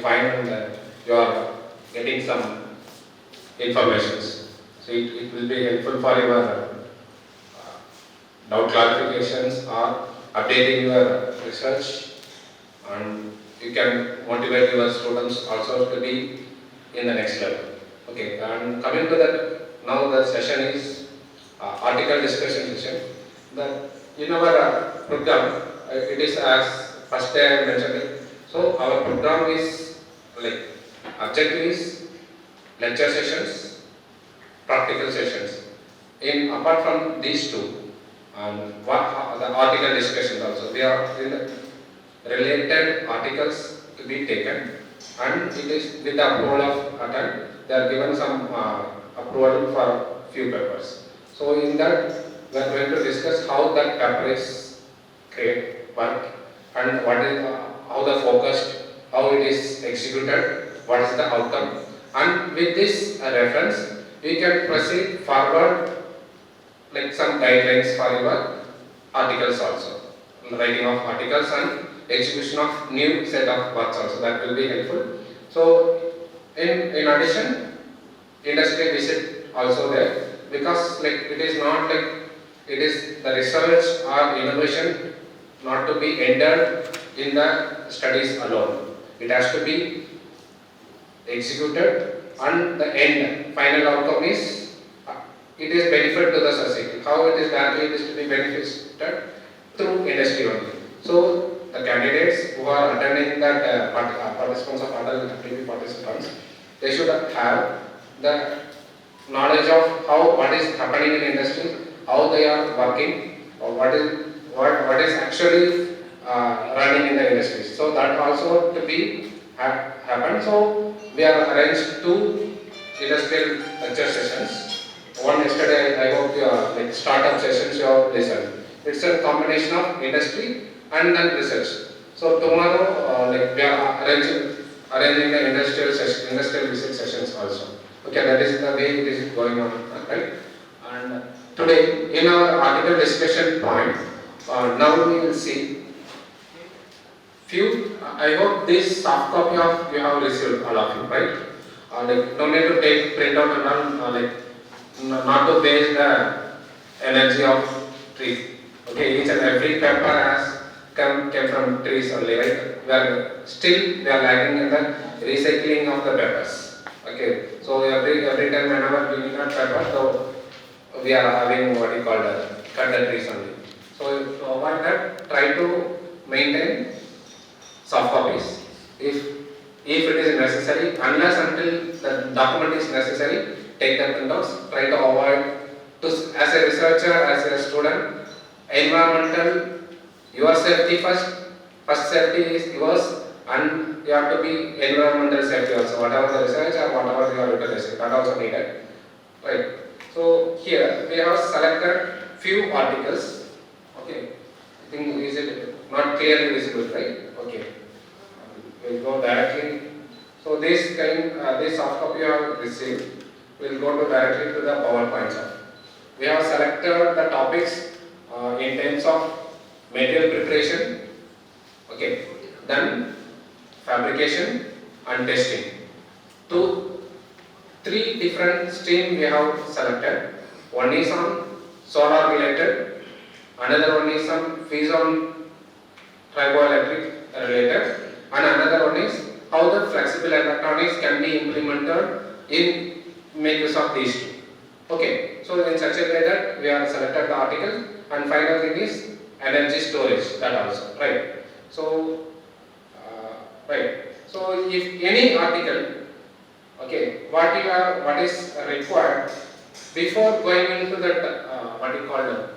find and you are getting some informations. So it will be helpful for your doubt clarifications or updating your research, and you can motivate your students also to be in the next level. Okay, and coming to that, now the session is article discussion session. That in our program, it is as first day I mentioned it. So our program is like objective is lecture sessions, practical sessions. In apart from these two, what the article discussions also, they are in the related articles to be taken, and it is with the approval of ATAL. They are given some approval for few papers. So in that we are going to discuss how that paper is create work, and what is how the focused, how it is executed, what is the outcome, and with this reference we can proceed forward like some guidelines for your articles also, writing of articles and execution of new set of works also, that will be helpful. So in addition, industry visit also there, because like it is not like it is the research or innovation not to be entered in the studies alone. It has to be executed, and the end final outcome is it is benefit to the society. How it is directly, it is to be benefited through industry only. So the candidates who are attending that participants of ATAL FDP participants, they should have the knowledge of how what is happening in industry, how they are working, or what is actually running in the industry. So that also to be happen. So we are arranged two industrial lecture sessions. One yesterday, I hope you are like startup sessions you have listened. It's a combination of industry and then research. So tomorrow, like we are arranging the industrial visit sessions also. Okay, that is the way it is going on, right? And today, in our article discussion point, now we will see few. I hope this soft copy of you have received, all of you, right? Like no need to take printout and all, like not to base the energy of trees. Okay, each and every paper has came from trees only, right? We are lagging in the recycling of the papers. Okay, so every time whenever we need a paper, so we are having what we call the cut the trees only. So to avoid that, try to maintain soft copies. If it is necessary, unless until the document is necessary, take the printouts. Try to avoid to as a researcher, as a student, environmental, your safety first. First safety is yours, and you have to be environmental safety also. Whatever the research or whatever you are utilizing, that also needed, right? So here we have selected few articles. Okay, I think is it not clearly visible, right? Okay, we'll go directly. So this soft copy you have received. We'll go to directly to the PowerPoint. We have selected the topics in terms of material preparation. Okay, then fabrication and testing. Three different streams we have selected. One is on solar related, another one is on fission triboelectric related, and another one is how the flexible electronics can be implemented in make use of these two. Okay, so in such a way that we have selected the article, and final thing is energy storage, that also, right? So right. So if any article, okay, what is required before going into that what you call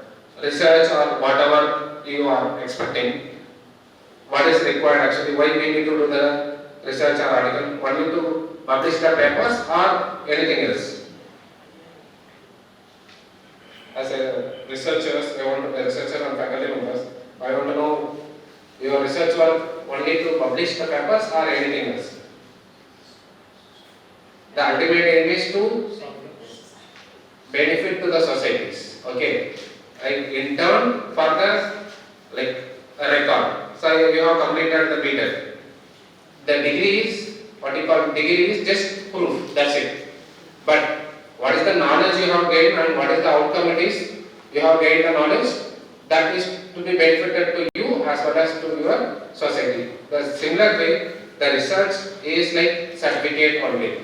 research or whatever you are expecting, what is required actually, why we need to do the research or article, only to publish the papers or anything else. As a researchers, a researcher and faculty members, I want to know your research work only to publish the papers or anything else. The ultimate aim is to benefit to the societies. Okay, in turn for the like a record. So you have completed the BTech. The degree is what you call degree is just proof, that's it. But what is the knowledge you have gained and what is the outcome it is? You have gained the knowledge that is to be benefited to you as well as to your society. The similar way, the research is like certificate only.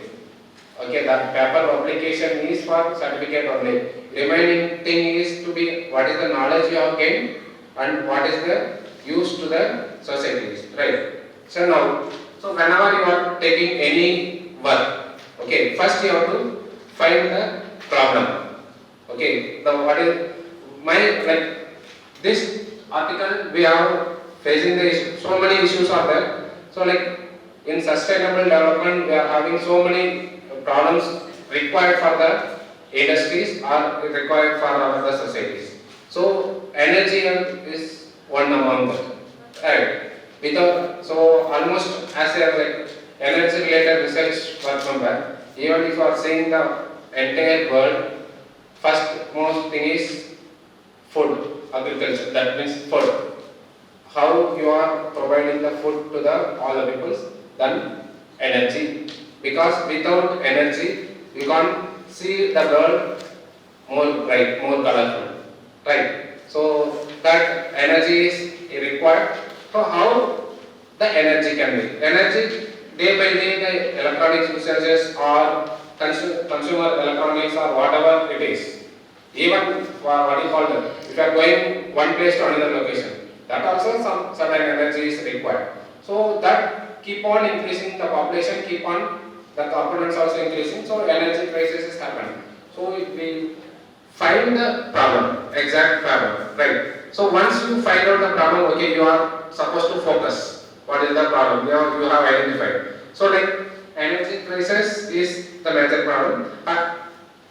Okay, the paper publication is for certificate only. Remaining thing is to be what is the knowledge you have gained and what is the use to the societies, right? So now, so whenever you are taking any work, okay, first you have to find the problem. Okay, the what is my like this article we are facing the issue, so many issues are there. So like in sustainable development we are having so many problems required for the industries or required for the societies. So energy is one among them, right? Without, so almost as a like energy related research work number, even if you are seeing the entire world, first most thing is food, agriculture, that means food. How you are providing the food to the all the peoples, then energy. Because without energy, you can't see the world more bright, more colorful, right? So that energy is required. So how the energy can be? Energy day by day the electronics researches or consumer electronics or whatever it is. Even what you call it, if you are going one place to another location, that also some certain energy is required. So that keep on increasing, the population keep on, the components also increasing, so energy crisis is happening. So we find the problem, exact problem, right? So once you find out the problem, okay, you are supposed to focus. What is the problem? You have identified. So like energy crisis is the major problem.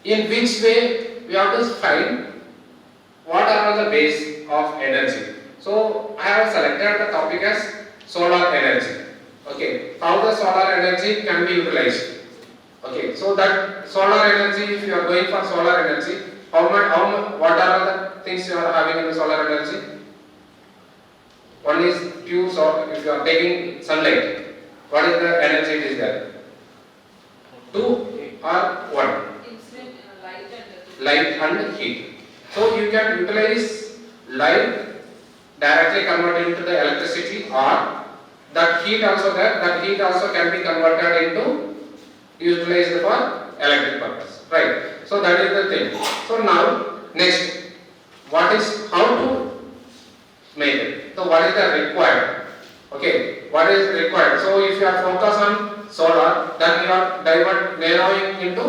In which way we have to find what are the base of energy? So I have selected the topic as solar energy. Okay, how the solar energy can be utilized. Okay, so that solar energy, if you are going for solar energy, what are the things you are having in the solar energy? One is pure solar, if you are taking sunlight, what is the energy it is there? 2 or 1? Light and heat. So you can utilize light directly converted into the electricity, or that heat also there, that heat also can be converted into utilized for electric purpose, right? So that is the thing. So now next, what is how to make it? So what is the required? Okay, what is required? So if you are focused on solar, then you are narrowing into,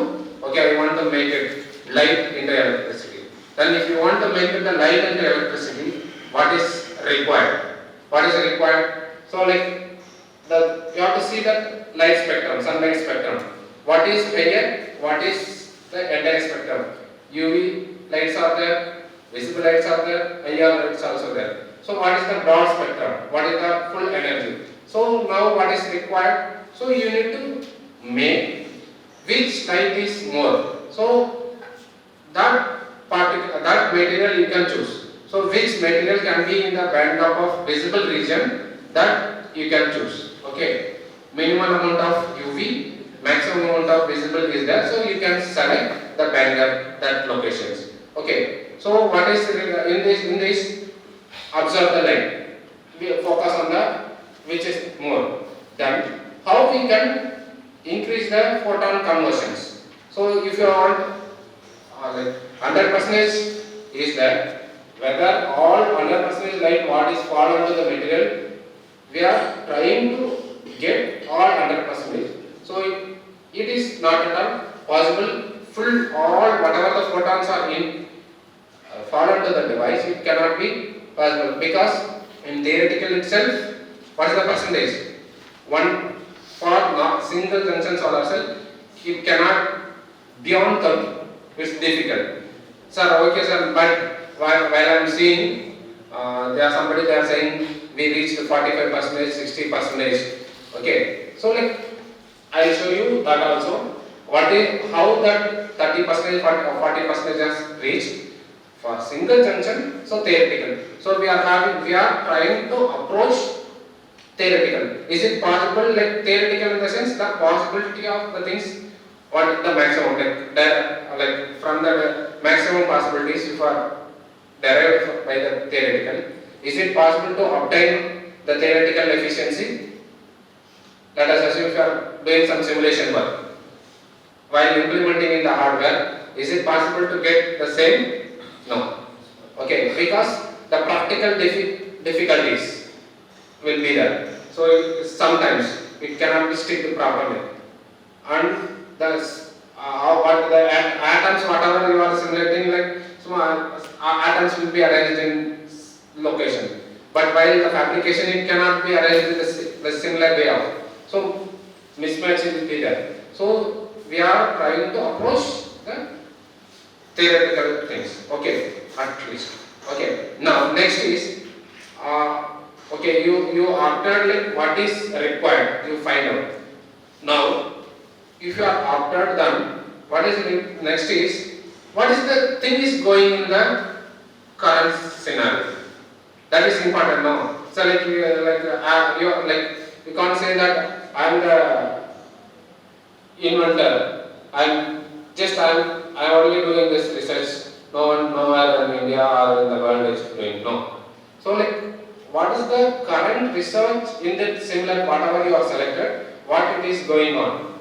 okay, I want to make it light into electricity. Then if you want to make it the light into electricity, what is required? What is required? So like you have to see the light spectrum, sunlight spectrum. What is higher? What is the entire spectrum? UV lights are there, visible lights are there, IR lights also there. So what is the broad spectrum? What is the full energy? So now what is required? So you need to make which light is more. So that material you can choose. So which material can be in the band gap of visible region, that you can choose. Okay, minimum amount of UV, maximum amount of visible is there. So you can select the band gap, that locations. Okay. So what is in this observe the light. We focus on the which is more. Then how we can increase the photon conversions. So if you want like 100% is that whether all 100% light what is fall onto the material, we are trying to get all 100%. So it is not at all possible full all whatever the photons are in fall onto the device, it cannot be possible, because in theoretical itself, what is the percentage? One for not single junction solar cell, it cannot beyond 30. It's difficult. Sir, okay sir, but while I am seeing, there are saying we reached 45%, 60%. Okay, so like I will show you that also. How that 30% or 40% has reached for single junction. So theoretical. So we are trying to approach theoretical. Is it possible, like theoretical in the sense the possibility of the things, what is the maximum, like from the maximum possibilities if are derived by the theoretical, is it possible to obtain the theoretical efficiency? Let us assume you are doing some simulation work. While implementing in the hardware, is it possible to get the same? No. Okay, because the practical difficulties will be there. So sometimes it cannot be sticked properly. And the what the atoms, whatever you are simulating, like atoms will be arranged in location. But while the fabrication, it cannot be arranged in the similar way of. So mismatch will be there. So we are trying to approach the theoretical things. Okay, at least. Okay. Now next is okay. You after like what is required, you find out. Now, if you are after done, what is next is what is the thing is going in the current scenario. That is important now. So like you can't say that I am the inventor. I'm only doing this research. No one nowhere in India or in the world is doing. No. So like what is the current research in that similar whatever you are selected, what it is going on.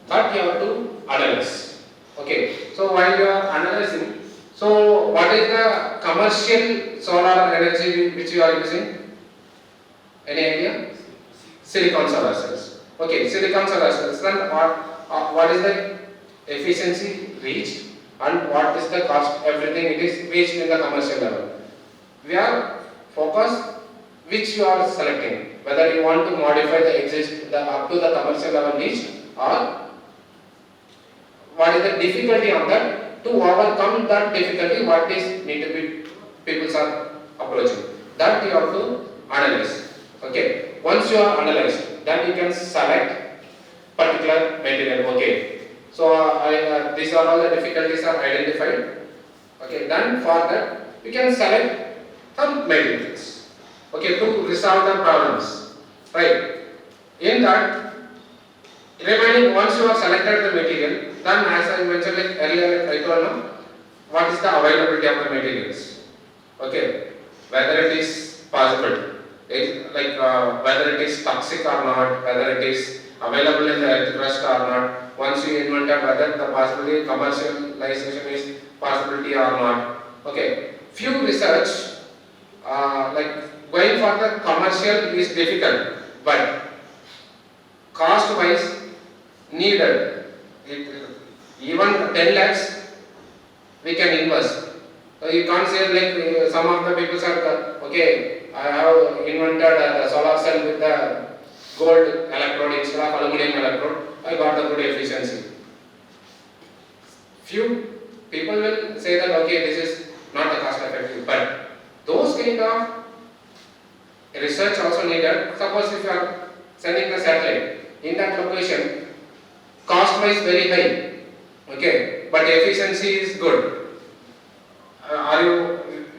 That you have to analyze. Okay. So while you are analyzing, so what is the commercial solar energy which you are using? Any idea? Silicon solar cells. Okay, silicon solar cells. Then what is the efficiency reached and what is the cost? Everything it is reached in the commercial level. We are focused which you are selecting. Whether you want to modify the up to the commercial level reached or what is the difficulty on that. To overcome that difficulty, what is need to be people are approaching. That you have to analyze. Okay. Once you are analyzed, then you can select particular material. Okay. So these are all the difficulties are identified. Okay. Then for that, you can select some materials. Okay, to resolve the problems. Right. In that, remaining once you have selected the material. Then as I mentioned like earlier, I told you what is the availability of the materials. Okay, whether it is possible, whether it is toxic or not, whether it is available in the earth crust or not. Once you invented whether the possibility commercialization is possibility or not. Okay, few research like going for the commercial is difficult, but cost wise needed. Even 10 lakhs we can invest. So you can't say like some of the people are okay, I have invented the solar cell with the gold electrode instead of aluminum electrode, I got the good efficiency. Few people will say that okay, this is not the cost effective, but those kind of research also needed. Suppose if you are sending the satellite in that location, cost wise very high. Okay, but efficiency is good.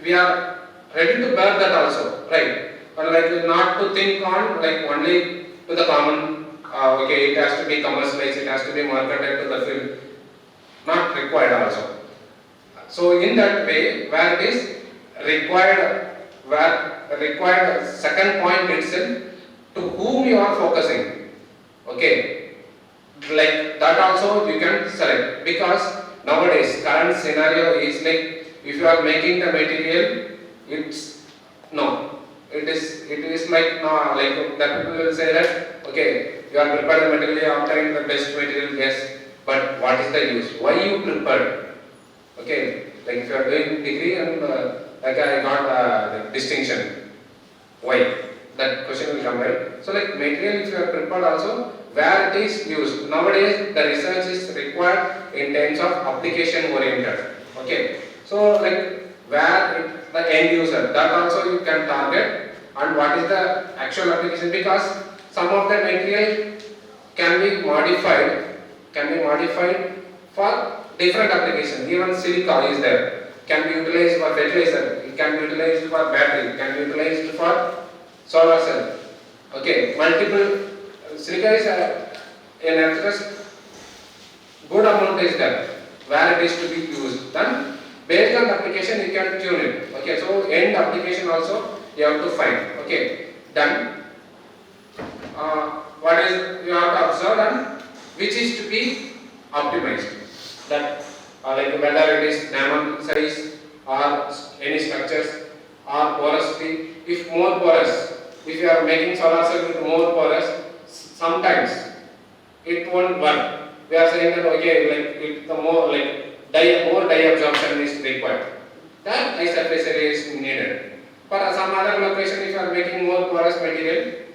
We are ready to bear that also, right? But like not to think on like only to the common. Okay, it has to be commercialized, it has to be marketed to the field. Not required also. So in that way, where it is required second point itself, to whom you are focusing. Okay. Like that also you can select, because nowadays current scenario is like if you are making the material, it's no, it is like no, like that people will say that okay, you are prepared the material, obtain the best material, yes, but what is the use? Why you prepared? Okay, like if you are doing degree and like I got the distinction, why? That question will come, right? So like material if you are prepared also, where it is used. Nowadays the research is required in terms of application oriented. Okay. So like where the end user, that also you can target, and what is the actual application, because some of the material can be modified for different applications. Even silica is there, can be utilized for fertilizer, it can be utilized for battery, it can be utilized for solar cell. Okay, multiple silica is in interest, good amount is there where it is to be used. Then based on the application you can tune it. Okay, so end application also you have to find. Okay, then what is you have to observe and which is to be optimized. That like whether it is nano size or any structures or porosity. If more porous, if you are making solar cell with more porous, sometimes it won't work. We are saying that okay, like if the more more dye absorption is required, that dye surface area is needed. For some other location, if you are making more porous material,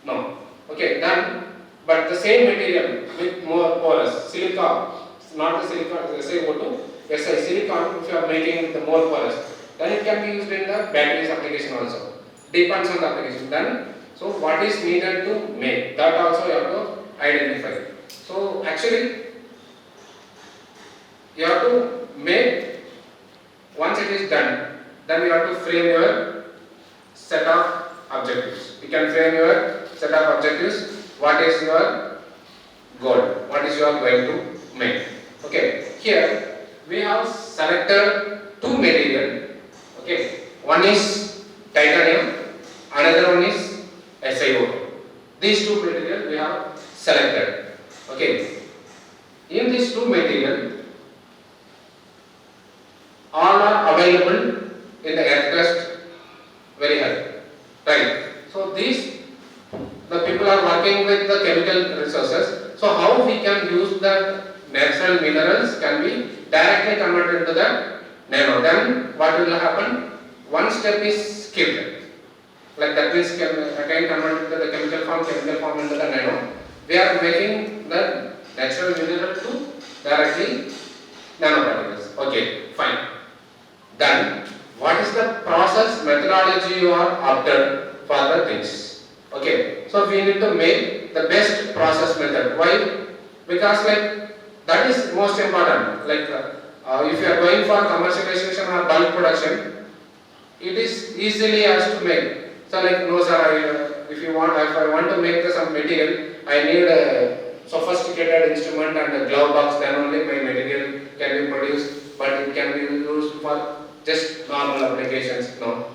no. Okay, then but the same material with more porous silica, not the silica, SiO2, silicon. If you are making the more porous, then it can be used in the batteries application also. Depends on the application. Then so what is needed to make, that also you have to identify. So actually you have to make, once it is done, then you have to frame your set of objectives. You can frame your set of objectives. What is your goal? What is you are going to make? Okay, here we have selected two material. Okay, one is titanium, another one is SiO2. These two material we have selected. Okay, in these two material, all are available in the earth crust very high, right? So these, the people are working with the chemical resources. So how we can use the natural minerals can be directly converted to the nano. Then what will happen? One step is skipped. Like that means again converted to the chemical form into the nano. We are making the natural mineral to directly nanoparticles. Okay, fine. Then what is the process methodology you are after for the things? Okay, so we need to make the best process method. Why? Because like that is most important. Like if you are going for commercialization or bulk production, it is easily has to make. So like no sir, if I want to make some material, I need a sophisticated instrument and a glove box. Then only my material can be produced. But it can be used for just normal applications. No,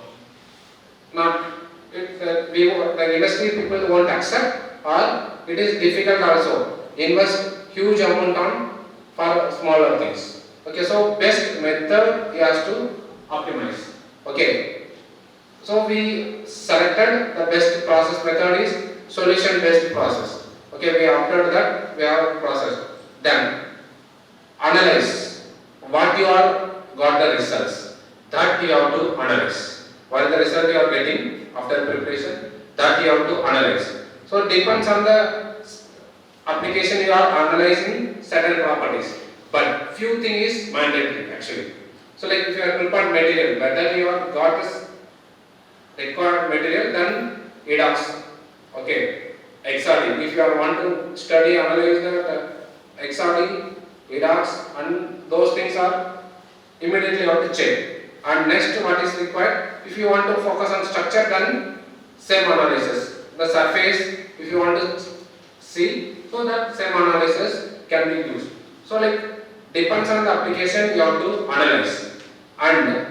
not it. The industry people won't accept, or it is difficult also. Invest huge amount on for smaller things. Okay, so best method he has to optimize. Okay, so we selected the best process method is solution based process. Okay, we after that we have process. Then analyze what you are got the results, that you have to analyze. What is the result you are getting after preparation, that you have to analyze. So depends on the application you are analyzing certain properties, but few thing is mandatory actually. So like if you have prepared material, whether you have got this required material, then redox. Okay, XRD. If you want to study analyze the XRD, redox, and those things are immediately you have to check. And next, what is required? If you want to focus on structure, then same analysis. The surface, if you want to see, so that same analysis can be used. So like depends on the application you have to analyze, and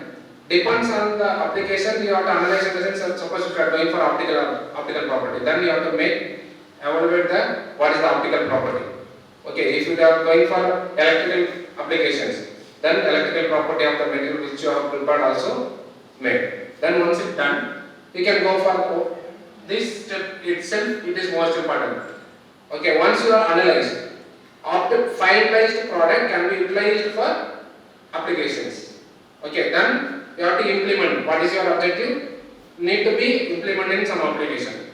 depends on the application you have to analyze in the sense. Suppose if you are going for optical property, then you have to evaluate the what is the optical property. Okay, if you are going for electrical applications, then electrical property of the material which you have prepared also made. Then once it's done, you can go for this step itself. It is most important. Okay, once you are analyzed, finalized product can be utilized for applications. Okay, then you have to implement. What is your objective? Need to be implemented in some application.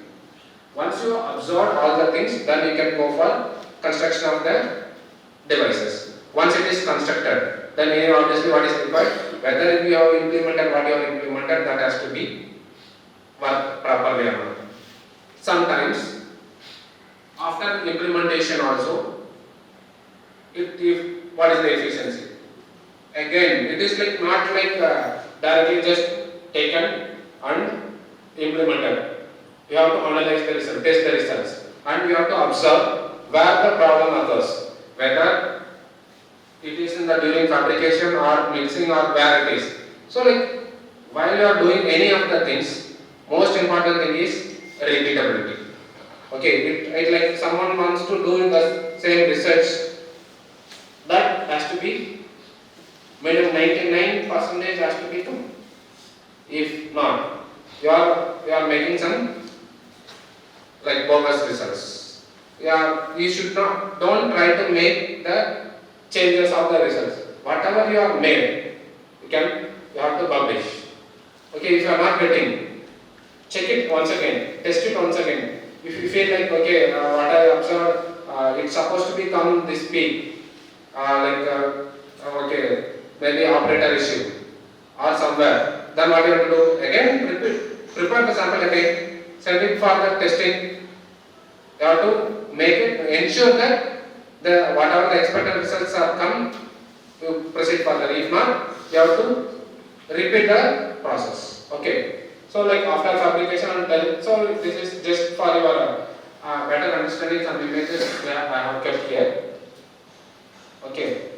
Once you absorb all the things, then you can go for construction of the devices. Once it is constructed, then obviously what is required, whether you have implemented what you have implemented, that has to be work properly or not. Sometimes after implementation also, what is the efficiency? Again, it is like not like directly just taken and implemented. You have to analyze the result, test the results, and you have to observe where the problem occurs, whether it is in the during fabrication or mixing or where it is. So like while you are doing any of the things, most important thing is repeatability. Okay, it like someone wants to do the same research, that has to be minimum 99% has to be true. If not, you are making some like bogus results. Yeah, you should not, don't try to make the changes of the results. Whatever you have made, you have to publish. Okay, if you are not getting, check it once again, test it once again. If you feel like okay, what I observed, it's supposed to become this peak, okay, maybe operator issue or somewhere. Then what you have to do? Again, repeat, prepare the sample again, send it for the testing. You have to make it, ensure that whatever the expected results are coming, you proceed further. If not, you have to repeat the process. Okay. So like after fabrication and so this is just for your better understanding. Some images I have kept here. Okay.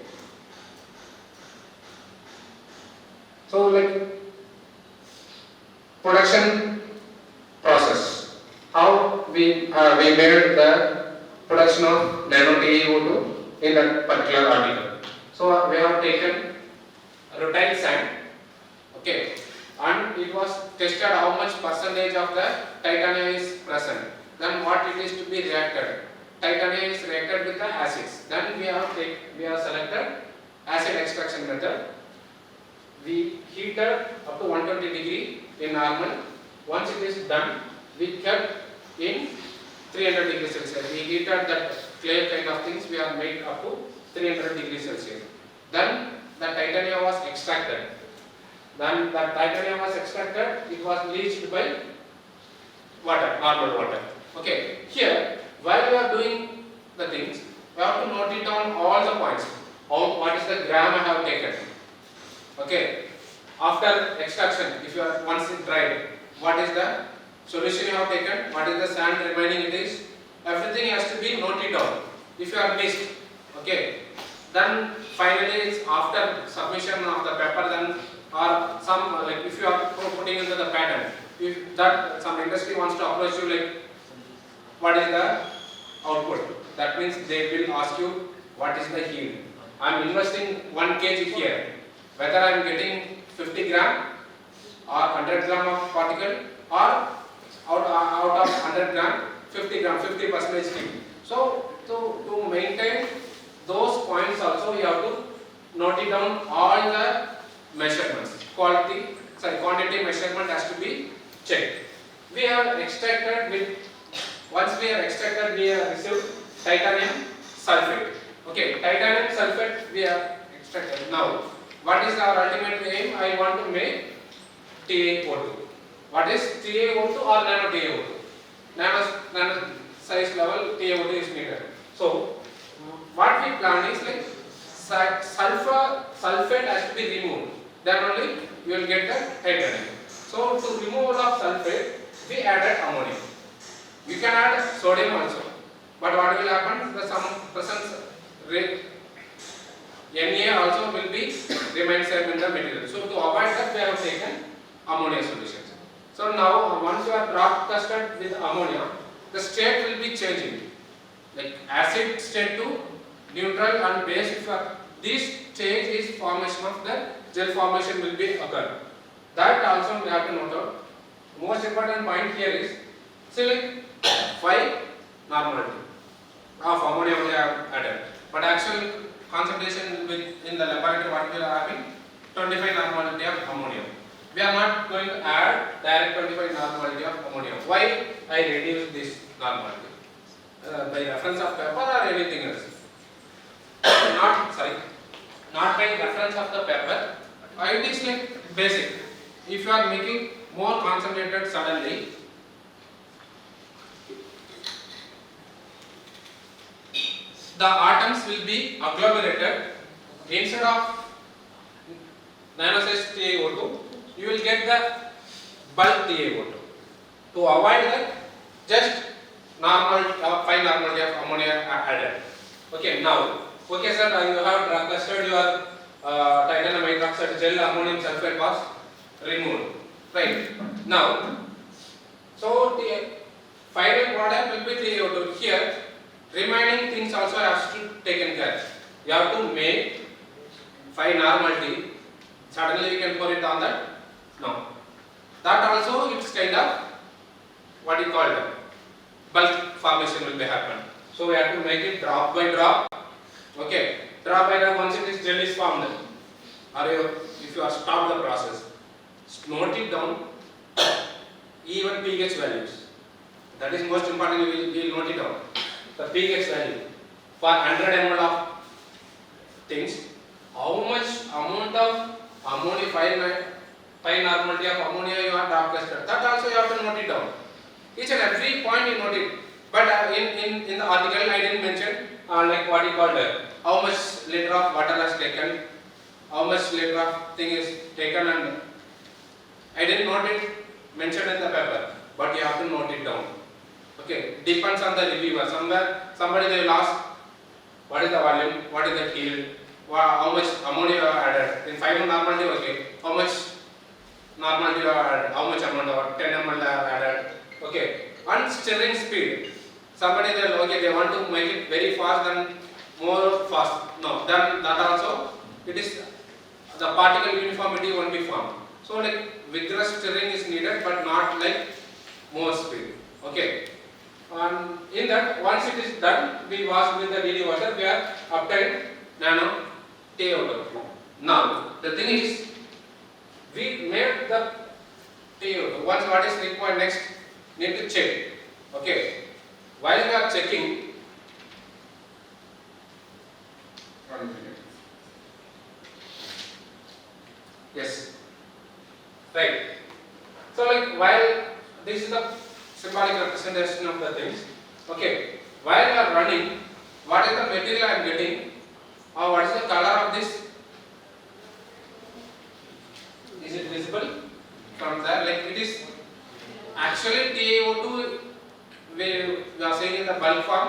So like production process, how we made the production of nano TiO2 in that particular article. So we have taken rutile sand, okay, and it was tested how much percentage of the titanium is present. Then what it is to be reacted. Titanium is reacted with the acids. Then we have selected acid extraction method. We heated up to 120 degree in normal. Once it is done, we kept in 300 degrees Celsius. We heated that clay kind of things. We have made up to 300 degrees Celsius. Then the titanium was extracted. Then the titanium was extracted. It was leached by water, normal water. Okay. Here, while we are doing the things, we have to note it down all the points. What is the gram I have taken? Okay. After extraction, if you are once it dried, what is the solution you have taken? What is the sand remaining? It is everything has to be noted down. If you are missed, okay. Then finally, it's after submission of the paper, then or some like if you are putting into the pattern, if that some industry wants to approach you like what is the output, that means they will ask you what is the yield. I am investing 1 kg here, whether I am getting 50 gram or 100 gram of particle or out of 100 gram 50 gram 50% yield. So to maintain those points also you have to note it down all the measurements. Quantity measurement has to be checked. We have extracted with, once we have extracted, we have received titanium sulfate. Okay, titanium sulfate we have extracted. Now, what is our ultimate aim? I want to make TiO2. What is TiO2 or nano TiO2? Nano size level TiO2 is needed. So, what we plan is like sulfate has to be removed. Then only you will get the titanium. So to remove of sulfate, we added ammonia. You can add sodium also. But what will happen? The some presence Na also will be remain same in the material. So to avoid that, we have taken ammonia solutions. So now once you are drop tested with ammonia, the state will be changing. Like acid state to neutral and base. This change is formation of the gel formation will be occur. That also we have to note out. Most important point here is select 5 normality of ammonia we have added. But actual concentration in the laboratory what we are having 25 normality of ammonia. We are not going to add direct 25 normality of ammonia. Why I reduce this normality? By reference of paper or anything else? Not by reference of the paper. It is like basic. If you are making more concentrated suddenly, the atoms will be agglomerated. Instead of nano-sized TiO2, you will get the bulk TiO2. To avoid that, just normal 5 normality of ammonia added. Okay, now, okay sir, you have clustered your titanium hydroxide gel, ammonium sulfate was removed, right? Now, so the final product will be TiO2. Here, remaining things also have to taken care. You have to make 5 normality. Suddenly we can pour it on that? No. That also it's kind of what you call it, bulk formation will be happen. So we have to make it drop by drop. Okay, drop by drop. Once it is gel is formed, or if you have stopped the process, note it down. Even pH values. That is most important. We will note it down. The pH value for 100 ml of things. How much amount of ammonia, 5 normality of ammonia you have drop clustered. That also you have to note it down. Each and every point you note it. But in the article I didn't mention like what you called how much liter of water has taken, how much liter of thing is taken, and I didn't note it mentioned in the paper. But you have to note it down. Okay, depends on the reviewer. Somebody they will ask what is the volume, what is the yield, how much ammonia you have added. In 5 normality, okay, how much normality you have added, how much amount of 10 ml you have added. Okay, and stirring speed. Somebody they will, okay, they want to make it very fast and more fast. No, then that also it is the particle uniformity won't be formed. So like vigorous stirring is needed, but not like more speed. Okay. And in that, once it is done, we wash with the DD water, we have obtained nano TiO2. Now, the thing is, we made the TiO2. Once what is required next, need to check. Okay. While we are checking, 1 minute. Yes. Right. So, like while this is the symbolic representation of the things. Okay, while we are running, what is the material I am getting, or what is the color of this? Is it visible from there? Like it is actually TiO2, we are saying in the bulk form,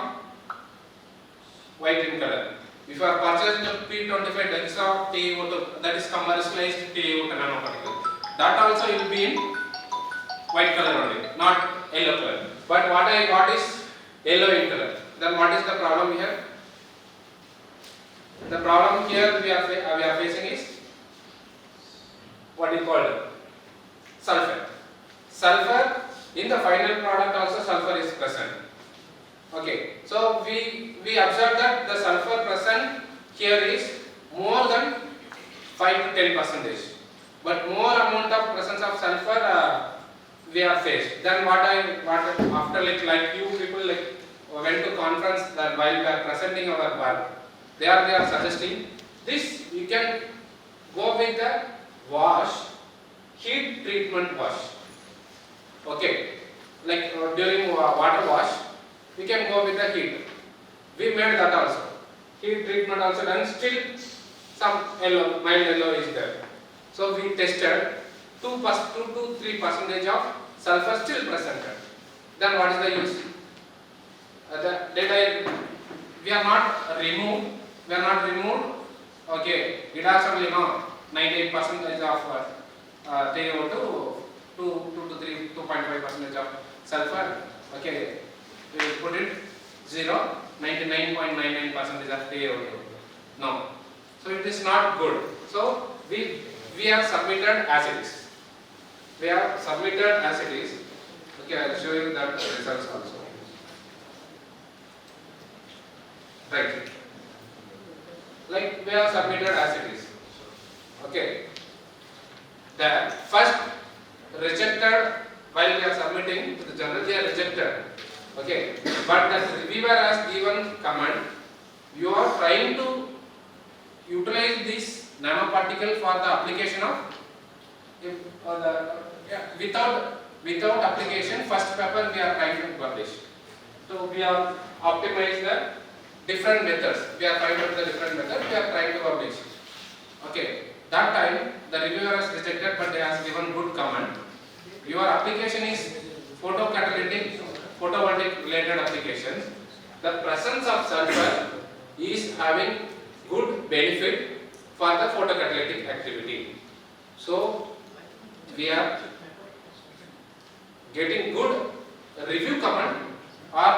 white in color. If you are purchasing the P25 dense of TiO2, that is commercialized TiO2 nanoparticle, that also will be in white color only, not yellow color. But what I got is yellow in color. Then what is the problem here? The problem here we are facing is what is called sulfur. Sulfur in the final product also sulfur is present. Okay, so we observe that the sulfur present here is more than 5 to 10%. But more amount of presence of sulfur we are faced. Then what after like you people like went to conference that while we are presenting our work, they are suggesting this you can go with the wash, heat treatment wash. Okay, like during water wash, we can go with the heat. We made that also. Heat treatment also done. Still some yellow, mild yellow is there. So we tested 2 to 3% of sulfur still presented. Then what is the use? The data we are not removed. Okay, it has only 98% of TiO2, 2.5% of sulfur. Okay, we will put it 99.99% of TiO2. No, so it is not good. So we have submitted as it is. Okay, I will show you that results also. Right. Like we have submitted as it is. Okay. The first rejected while we are submitting to the journal, they are rejected. Okay. But the reviewer has given comment. You are trying to utilize this nanoparticle for the application of without application. First paper we are trying to publish. So we have optimized the different methods. We are trying out the different methods. We are trying to publish. Okay. That time the reviewer has rejected, but they has given good comment. Your application is photocatalytic photovoltaic related applications, the presence of sulfur is having good benefit for the photocatalytic activity. So we are getting good review comment or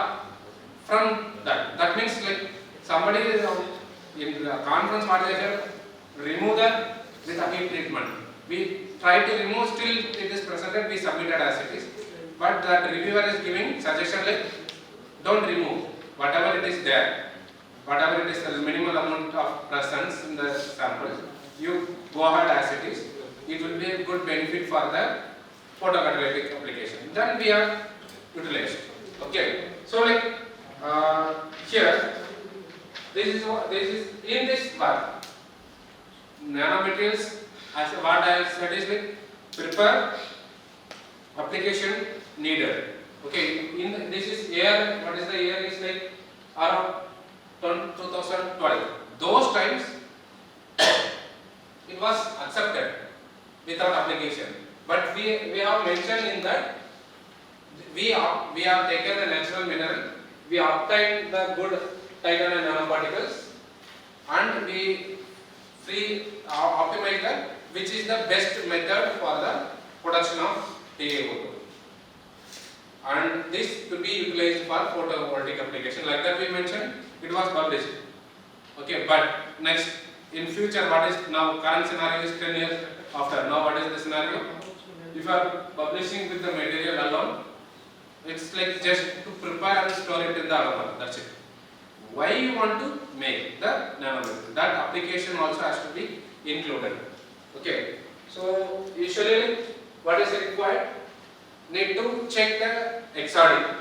from that. That means like somebody is in the conference what they said, remove that with a heat treatment. We try to remove, still it is presented, we submitted as it is. But that reviewer is giving suggestion like don't remove whatever it is there, whatever it is, there is minimal amount of presence in the sample. You go ahead as it is. It will be a good benefit for the photocatalytic application. Then we are utilized. Okay. So like here, this is in this part. Nanomaterials, as what I said is like prepare application needed. Okay. In this is year. What is the year? Is like around 2012. Those times it was accepted without application. But we have mentioned in that we have taken the natural mineral, we obtained the good titanium nanoparticles, and we optimize that, which is the best method for the production of TiO2. And this to be utilized for photovoltaic application. Like that we mentioned, it was published. Okay, but next in future, what is now current scenario is 10 years after. Now what is the scenario? If you are publishing with the material alone, it's like just to prepare and store it in the aroma. That's it. Why you want to make the nanomaterial? That application also has to be included. Okay. So usually what is required? Need to check the XRD.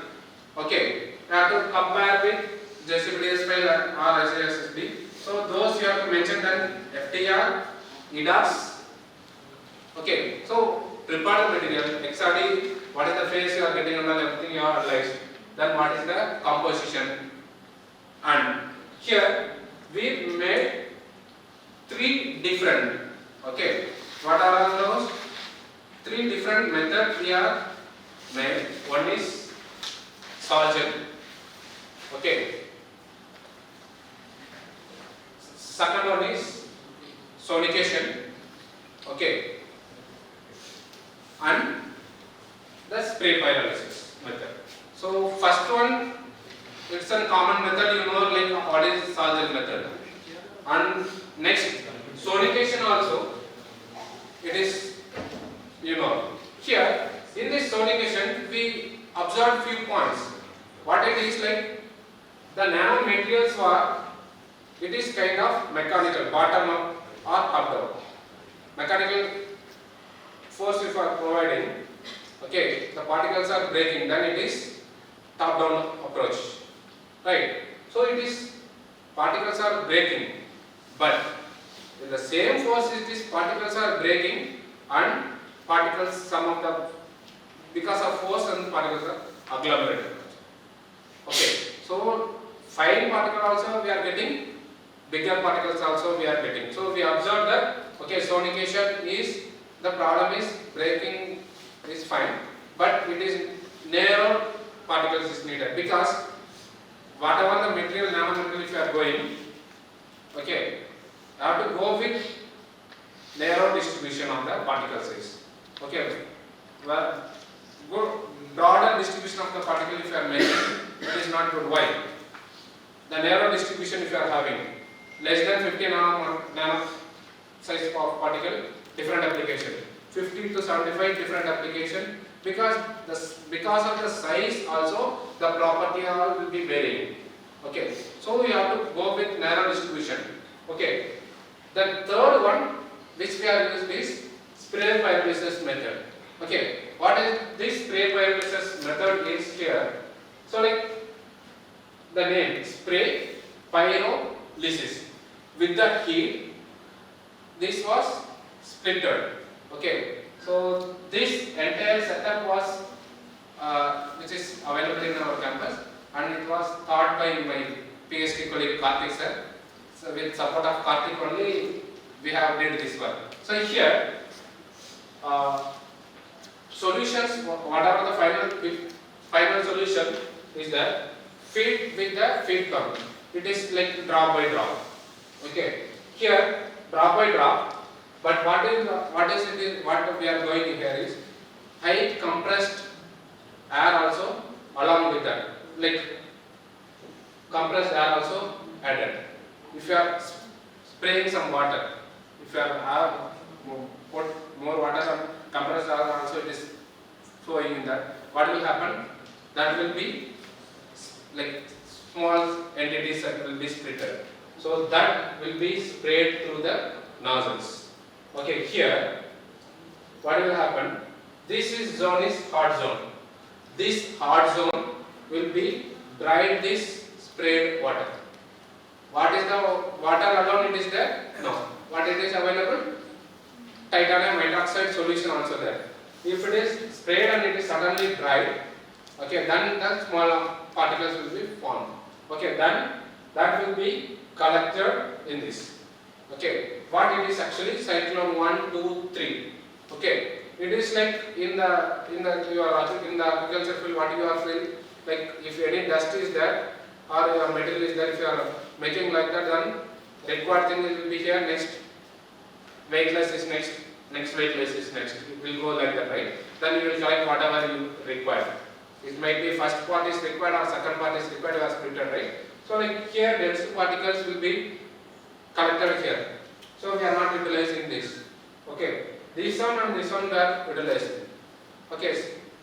Okay. You have to compare with JCBDS file or SASSD. So those you have to mention then FTR, EDAS. Okay. So prepare the material, XRD, what is the phase you are getting under everything you are analyzed. Then what is the composition. And here we made three different. Okay. What are those? Three different methods we are made. One is solvent. Okay. Second one is sonication. Okay. And the spray pyrolysis method. So first one, it's a common method, you know, like what is solvent method. And next, sonication also, it is, you know, here in this sonication we observe few points. What it is like, the nanomaterials are, it is kind of mechanical, bottom up or up down. Mechanical force if you are providing, okay, the particles are breaking, then it is top down approach, right? So it is particles are breaking, but in the same force it is particles are breaking and particles, some of the, because of force and particles are agglomerated. Okay, so fine particle also we are getting, bigger particles also we are getting. So we observe that, okay, sonication is, the problem is breaking is fine, but it is narrow particles is needed, because whatever the material, nanomaterial if you are going, okay, you have to go with narrow distribution of the particle size. Okay, well, good broader distribution of the particle if you are making, it is not good. Why? The narrow distribution if you are having less than 50 nano size of particle, different application. 50 to 75 different application, because of the size also the property all will be varying. Okay, so we have to go with narrow distribution. Okay, the third one which we are used is spray pyrolysis method. Okay, what is this spray pyrolysis method is here. So like the name spray pyrolysis, with the heat this was splittered. Okay, so this entire setup was which is available in our campus, and it was taught by my PhD colleague Karthik sir. So with support of Karthik only we have did this work. So here solutions, whatever the final solution is the feed with the feed pump. It is like drop by drop. Okay. Here drop by drop. But what we are going here is high compressed air also along with that. Like compressed air also added. If you are spraying some water, if you are put more water and compressed air also it is flowing in that, what will happen? That will be like small entities that will be splitted. So that will be sprayed through the nozzles. Okay, here what will happen? This zone is hot zone. This hot zone will be dried this sprayed water. What is the water alone? It is there? No. What it is available? Titanium hydroxide solution also there. If it is sprayed and it is suddenly dried, okay, then the small particles will be formed. Okay, then that will be collected in this. Okay, what it is actually cyclone 1, 2, 3. Okay, it is like in the agriculture field, what you are feeling, like if any dust is there or your material is there, if you are making like that, then required thing will be here, next weightless is next weightless is next. It will go like that, right? Then you will collect whatever you require. It might be first part is required or second part is required, you are splitted, right? So like here dense particles will be collected here. So we are not utilizing this. Okay. This one and this one we are utilizing. Okay.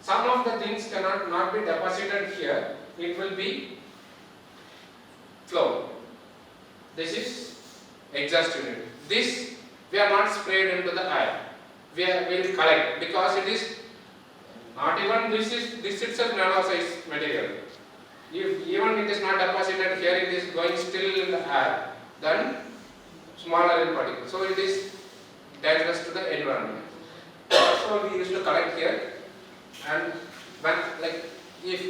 Some of the things cannot not be deposited here. It will be flow. This is exhaust unit. This we are not sprayed into the air. We will collect because it is not even this itself nano size material. If even it is not deposited here, it is going still in the air, then smaller in particle. So it is dangerous to the environment. So we used to collect here, and when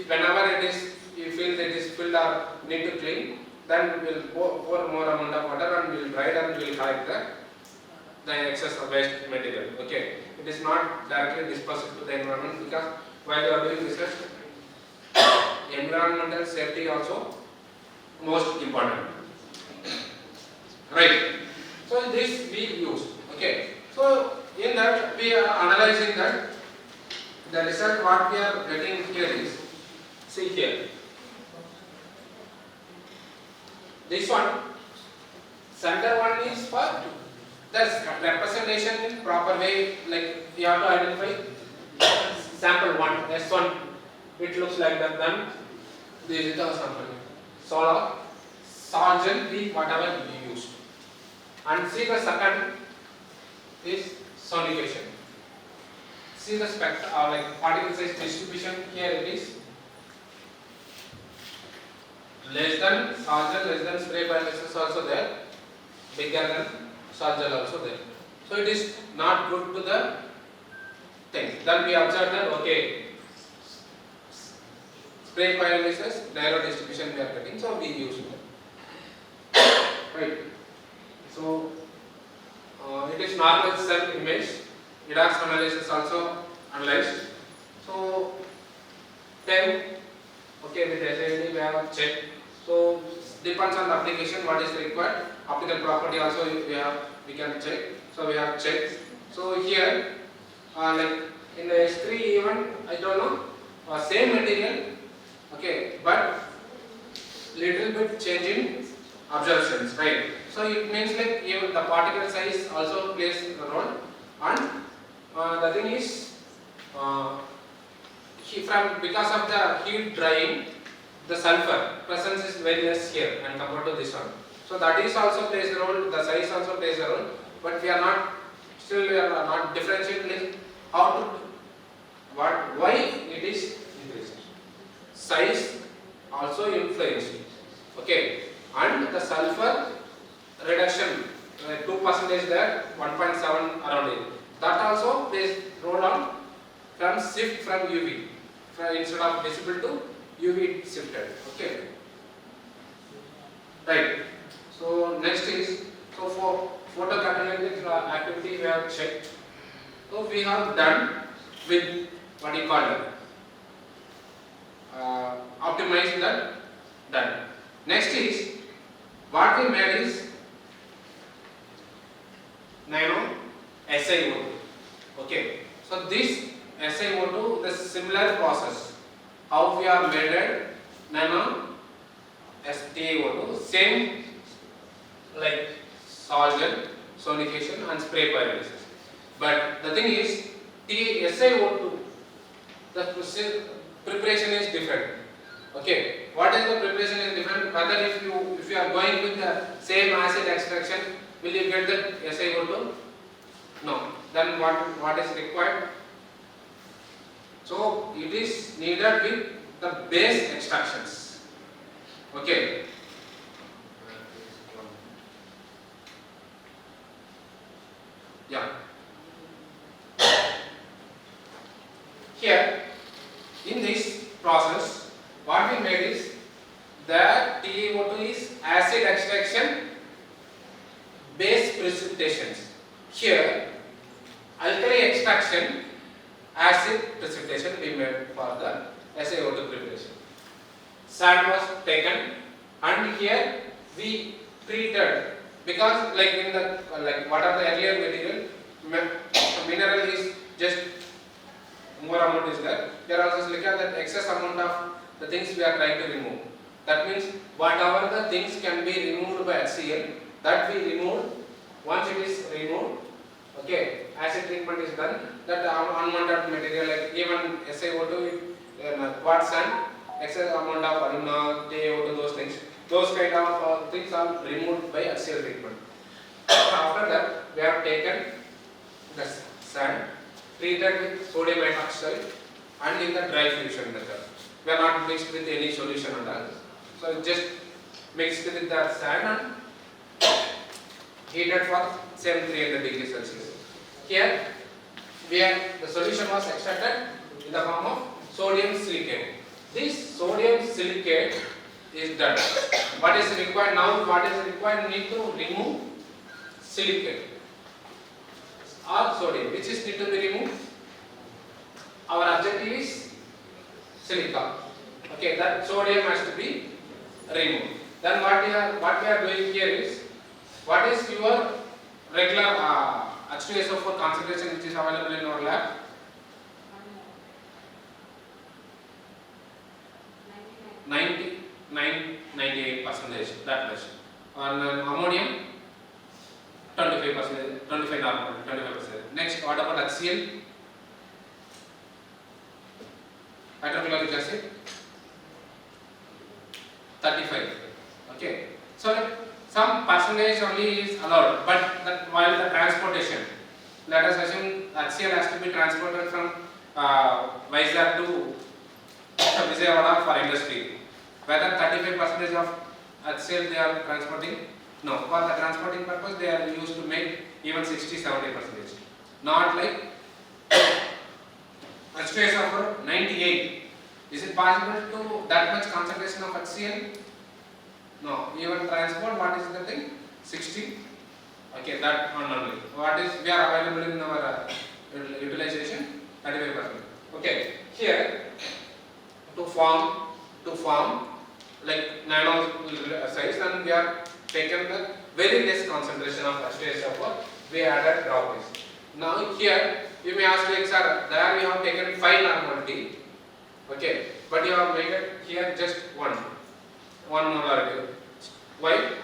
whenever it is you feel that it is filled or need to clean, then we will pour more amount of water and we will dry it and we will collect the excess of waste material. Okay, it is not directly dispersed to the environment because while you are doing research, environmental safety also most important. Right. So this we use. Okay. So in that we are analyzing that the result what we are getting here is, see here. This one, center one is for the representation in proper way, like you have to identify sample 1, S1, it looks like that, then this is the sample. Solar, Sargent, B, whatever you used. And see the second is sonication. See the spectrum, like particle size distribution, here it is. Less than Sargent, less than spray biases also there, bigger than Sargent also there. So it is not good to the thing. Then we observe that, okay, spray pyrolysis, narrow distribution we are getting, so we use it. Right. So it is normal cell image. redox analysis also analyzed. So 10, okay, with SID we have checked. So depends on the application what is required. Optical property also we can check. So we have checked. So here like in the S3 even I don't know same material, okay, but little bit change in absorptions, right? So it means like even the particle size also plays a role, and the thing is because of the heat drying, the sulfur presence is very less here and compared to this one. So that is also plays a role. The size also plays a role, but we are not differentiating how to why it is increased. Size also influenced. Okay, and the sulfur reduction 2% there, 1.7 around it. That also plays role on from shift from UV, instead of visible to UV shifted. Okay, right. So next is for photocatalytic activity we have checked. So we have done with what you call optimize that done. Next is what we made is nano SiO2. Okay, so this SiO2, the similar process how we are made at nano SiO2, same like solvent, sonication and spray pyrolysis. But the thing is SiO2, the preparation is different. Okay, what is the preparation is different? Whether if you are going with the same acid extraction, will you get that SiO2? No. Then what is required? So it is needed with the base extractions. Okay. Yeah. Here in this process, what we made is the TiO2 is acid extraction base precipitations. Here alkali extraction acid precipitation we made for the SiO2 preparation. Sand was taken and here we treated, because like in the what are the earlier material mineral is just more amount is there. Here also silica, that excess amount of the things we are trying to remove. That means whatever the things can be removed by HCl, that we remove. Once it is removed, okay, acid treatment is done. That unwanted material like even SiO2, quartz and excess amount of alumina, TiO2, those kind of things are removed by HCl treatment. After that, we have taken the sand, treated with sodium hydroxide and in the dry fusion method. We are not mixed with any solution at all. So just mixed with the sand and heated for same 300 degrees Celsius. Here the solution was extracted in the form of sodium silicate. This sodium silicate is done. What is required now? What is required? Need to remove silicate or sodium. Which is need to be removed? Our objective is silica. Okay, that sodium has to be removed. Then what we are doing here is, what is your regular H2SO4 concentration which is available in our lab? 98% that much. On ammonium 25%, 25%. Next, what about HCl? Hydrochloric acid 35. Okay, so some percentage only is allowed, but that while the transportation, let us assume HCl has to be transported from Vizag to Vijayawada for industry. Whether 35% of HCl they are transporting? No, for the transporting purpose they are used to make even 60-70%. Not like H2SO4 98. Is it possible to that much concentration of HCl? No. Even transport, what is the thing? 60. Okay, that one only. What is we are available in our utilization? 35%. Okay. Here to form like nano size, and we are taken the very less concentration of H2SO4. We added dropwise. Now here you may ask like, sir, there we have taken 5 normality. Okay, but you have made it here just one molarity. Why?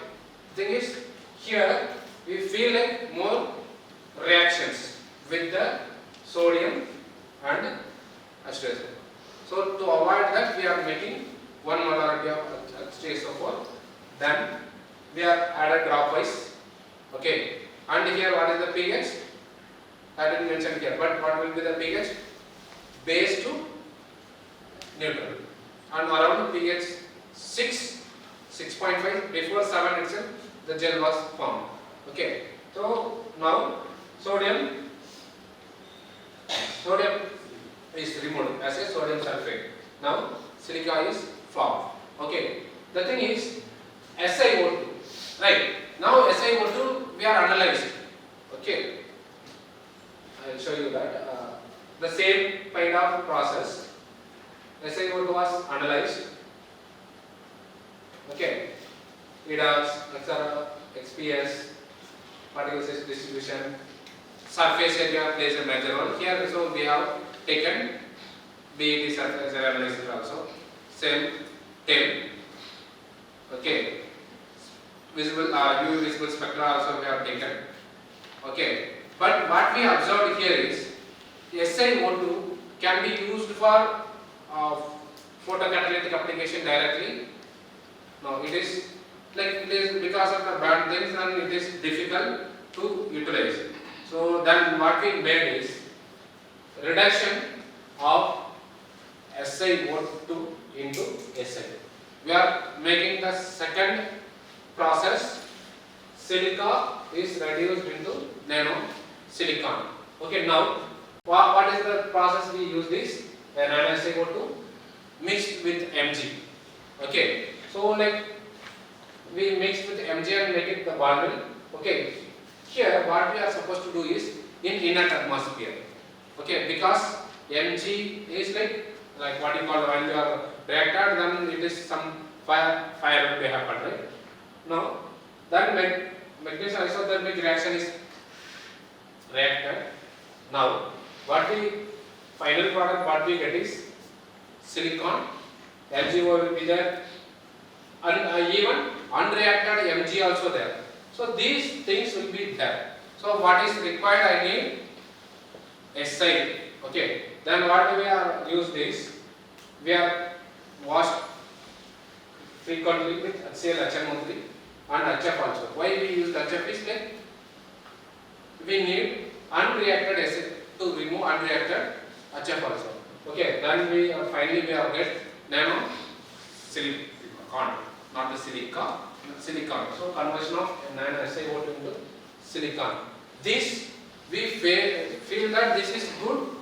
Thing is, here we feel like more reactions with the sodium and H2SO4. So to avoid that, we are making one molarity of H2SO4. Then we are added dropwise. Okay, and here what is the pH? I didn't mention here, but what will be the pH? Base to neutral, and around pH 6.5, before 7 itself the gel was formed. Okay, so now sodium is removed as a sodium sulfate. Now silica is formed. Okay, the thing is SiO2, right? Now SiO2 we are analyzing. Okay, I will show you that the same kind of process. SiO2 was analyzed. Okay, redox, XPS, particle size distribution, surface area plays a major role here. So we have taken BET surface area analysis also, same 10. Okay, visible UV visible spectra also we have taken. Okay, but what we observed here is SiO2 can be used for photocatalytic application directly. No, it is because of the bad things and it is difficult to utilize. So then what we made is reduction of SiO2 into Si. We are making the second process. Silica is reduced into nano silicon. Okay, now what is the process we use this? Nano SiO2 mixed with Mg. Okay, so we mix with Mg and make it the bundle. Okay, here what we are supposed to do is in inert atmosphere. Okay, because Mg is like what you call when you are reactor, then it is some fire will happen, right? Now then magnesium isothermic reaction is reacted. Now what we final product what we get is silicon. MgO will be there, and even unreacted Mg also there. So these things will be there. So what is required? I need Si. Okay. Then what we are use this? We are washed frequently with HCl HNO3 and HF also. Why we use HF is we need unreacted acid to remove unreacted HF also. Okay. Then we finally we have get nano silicon, not the silica, silicon. So conversion of nano SiO2 into silicon. This we feel that this is good.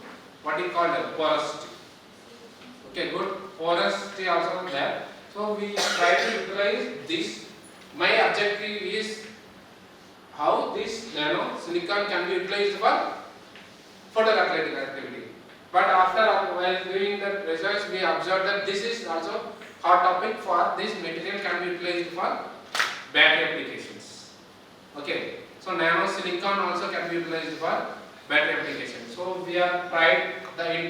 What you call the porosity. Okay, good porosity also there. So we try to utilize this. My objective is how this nano silicon can be utilized for photocatalytic activity. But after while doing the research, we observed that this is also hot topic for this material can be utilized for battery applications. Okay, so nano silicon also can be utilized for battery applications. So we have tried the in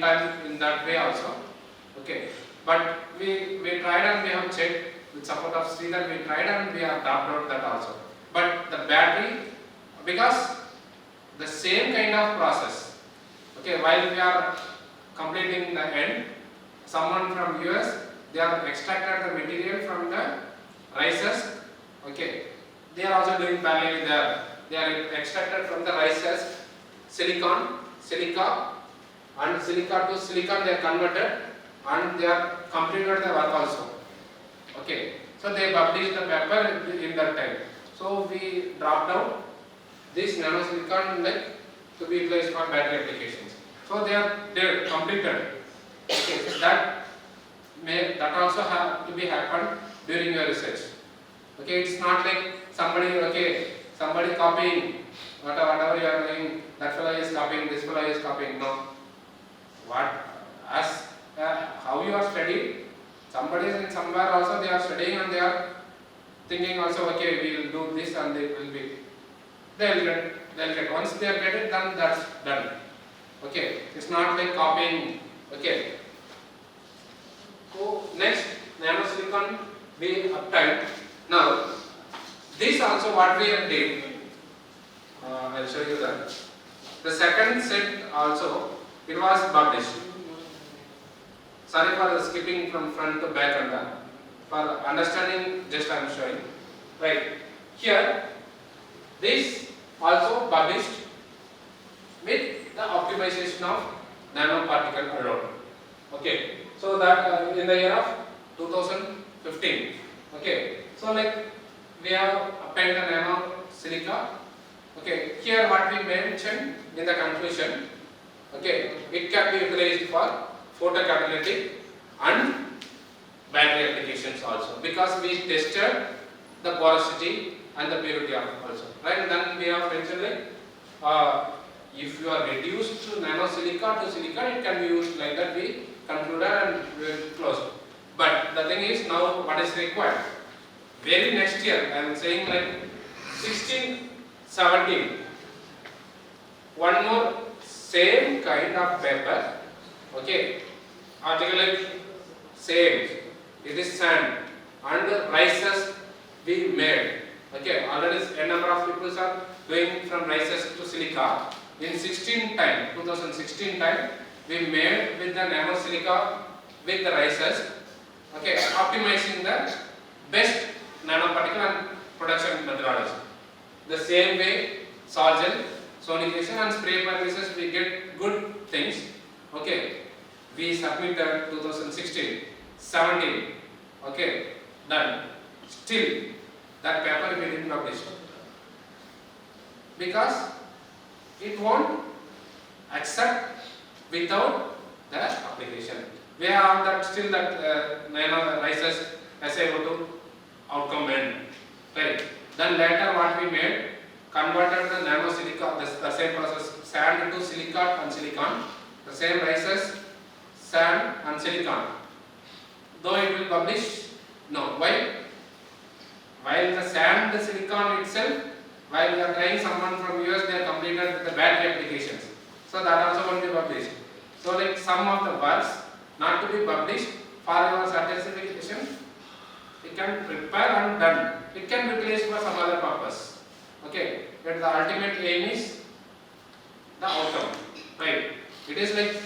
that way also. Okay, but we tried and we have checked with support of Sridhar, we tried and we have dropped out that also. But the battery, because the same kind of process. Okay, while we are completing the end, someone from US, they have extracted the material from the rices. Okay, they are also doing parallelly there. They are extracted from the rices silicon, silica, and silica to silicon they are converted, and they are completed the work also. Okay, so they published the paper in that time. So we dropped out this nanosilicon to be utilized for battery applications. So they are completed. Okay, so that also have to be happened during your research. Okay, it's not like somebody copying whatever you are doing. That fellow is copying, this fellow is copying. No. How you are studying? Somebody is in somewhere also they are studying and they are thinking also. Okay, we will do this and they will be. They'll get. Once they get it, then that's done. Okay, it's not like copying. Okay. So next, nanosilicon we obtained. Now, this also what we have did. I'll show you that. The second set also it was published. Sorry for skipping from front to back and that. For understanding, just I am showing. Right here, this also published with the optimization of nanoparticle alone. Okay, so that in the year of 2015. Okay, so we have obtained the nano silica. Okay, here what we mentioned in the conclusion. Okay, it can be utilized for photocatalytic and battery applications also, because we tested the porosity and the purity also. Right, and then we have mentioned if you are reduced to nanosilica to silicon, it can be used like that. We concluded and we will close. But the thing is, now what is required? Very next year, I am saying like 16, 17, one more same kind of paper, okay, article like same, it is sand and rices we made, okay, already a number of people are going from rices to silica. In 2016 time, we made with the nano silica with the rices, okay, optimizing the best nanoparticle and production methodology. The same way, solgel, sonication and spray purposes we get good things, okay. We submitted 2016, 17, okay, done. Still, that paper we didn't publish because it won't accept without the application. We have that still that nano rises SiO2 outcome end, right? Then later what we made, converted the nano silica, the same process, sand to silicate and silicon, the same rises, sand and silicon. Though it will publish, no. Why? While the sand, the silicon itself, while we are trying someone from US, they are completed the battery applications. So that also won't be published. So like some of the works not to be published for your certification, it can prepare and done. It can be placed for some other purpose. Okay, but the ultimate aim is the outcome, right? It is like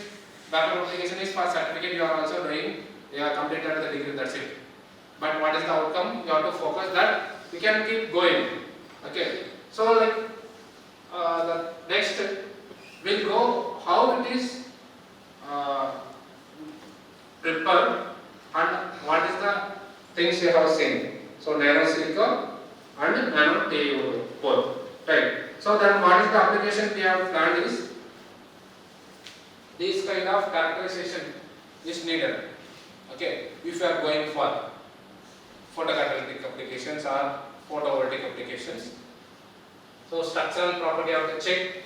backup application is for certificate you are also doing, you are completed the degree, that's it. But what is the outcome? You have to focus that we can keep going. Okay, so like the next will go how it is prepared and what is the things you have seen. So nano silica and nano TiO2 both, right? So then what is the application we have planned is this kind of characterization is needed. Okay, if you are going for photocatalytic applications or photovoltaic applications. So structural property of the check,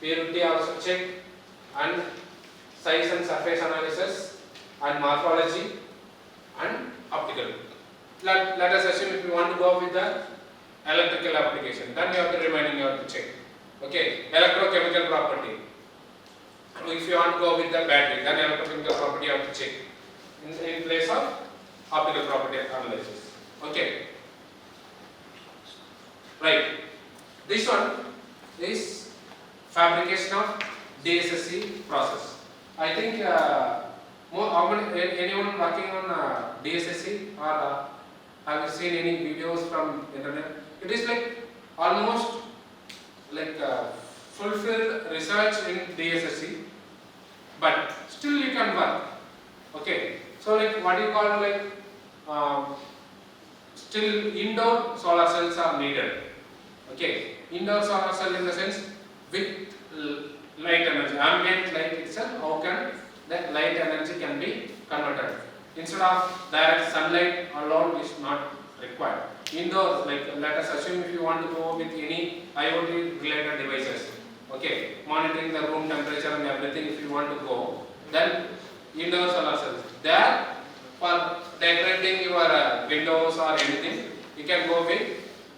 purity also check, and size and surface analysis and morphology and optical. Let us assume if you want to go with the electrical application, then you have to remaining you have to check. Okay, electrochemical property. If you want to go with the battery, then electrochemical property you have to check in place of optical property analysis. Okay, right. This one is fabrication of DSSC process. I think anyone working on DSSC or have you seen any videos from internet? It is like almost like fulfilled research in DSSC, but still you can work. Okay, so like what you call like still indoor solar cells are needed. Okay, indoor solar cell in the sense with light energy, ambient light itself, how can that light energy can be converted? Instead of direct sunlight alone is not required. Indoors, like let us assume if you want to go with any IoT related devices, okay, monitoring the room temperature and everything, if you want to go, then indoor solar cells. There, for decorating your windows or anything, you can go with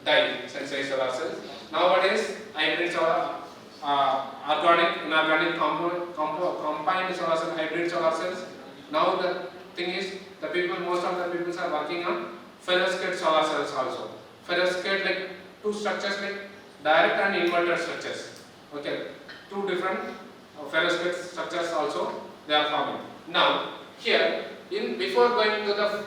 dye-sensitized solar cells. Nowadays, hybrid solar, organic, inorganic, combined solar cells, hybrid solar cells. Now the thing is, the people, most of the people are working on perovskite solar cells also. Perovskite like two structures like direct and inverted structures. Okay, two different perovskite structures also they are forming. Now here, before going to the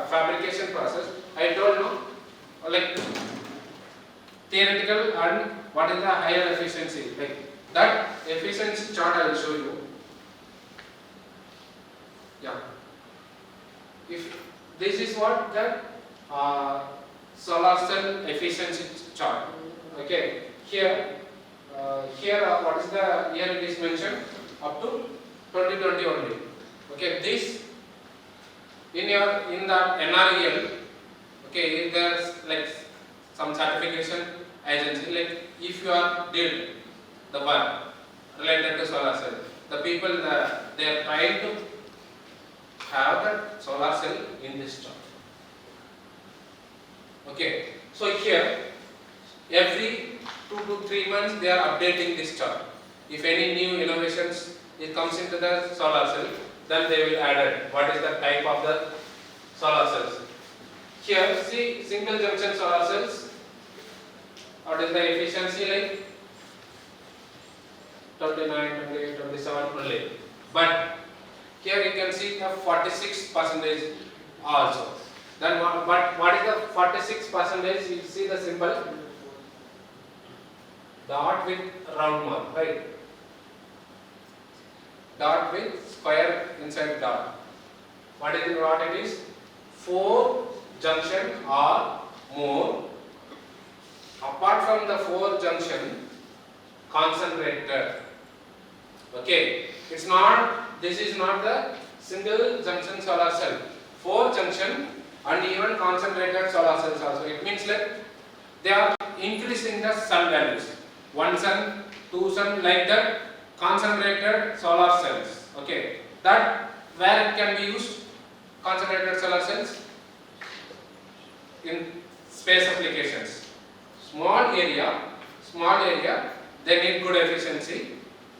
fabrication process, I told you like theoretical and what is the higher efficiency. Like that efficiency chart I will show you. Yeah. If this is what the solar cell efficiency chart. Okay. Here, what is the year it is mentioned up to 2020 only. Okay. This in the NREL. Okay. There is like some certification agency. Like if you are did the work related to solar cell, the people they are trying to have that solar cell in this chart. Okay, so here every 2 to 3 months they are updating this chart. If any new innovations it comes into the solar cell, then they will add it. What is the type of the solar cells? Here see single junction solar cells. What is the efficiency like? 29, 28, 27 only. But here you can see the 46% also. Then what is the 46%? You see the symbol dot with round mark, right? Dot with square inside dot. What is what it is? 4 junction or more. Apart from the 4 junction, concentrated. Okay, it's not. This is not the single junction solar cell. 4 junction and even concentrated solar cells also. It means like they are increasing the sun values. 1 sun, 2 sun, like that. Concentrated solar cells. Okay, that where it can be used. Concentrated solar cells in space applications. Small area, they need good efficiency.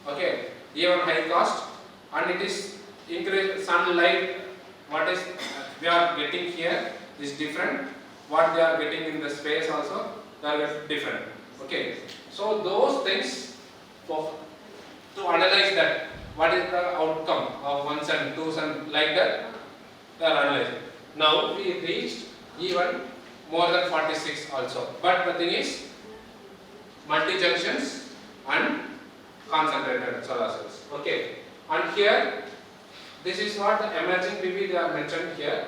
Okay, even high cost, and it is increase sunlight. What is we are getting here is different. What they are getting in the space also, they are different. Okay, so those things to analyze that. What is the outcome of 1 sun, 2 sun, like that? They are analyzing. Now we reached even more than 46 also. But the thing is, multi-junctions and concentrated solar cells. Okay. And here, this is what the emerging PV they are mentioned here.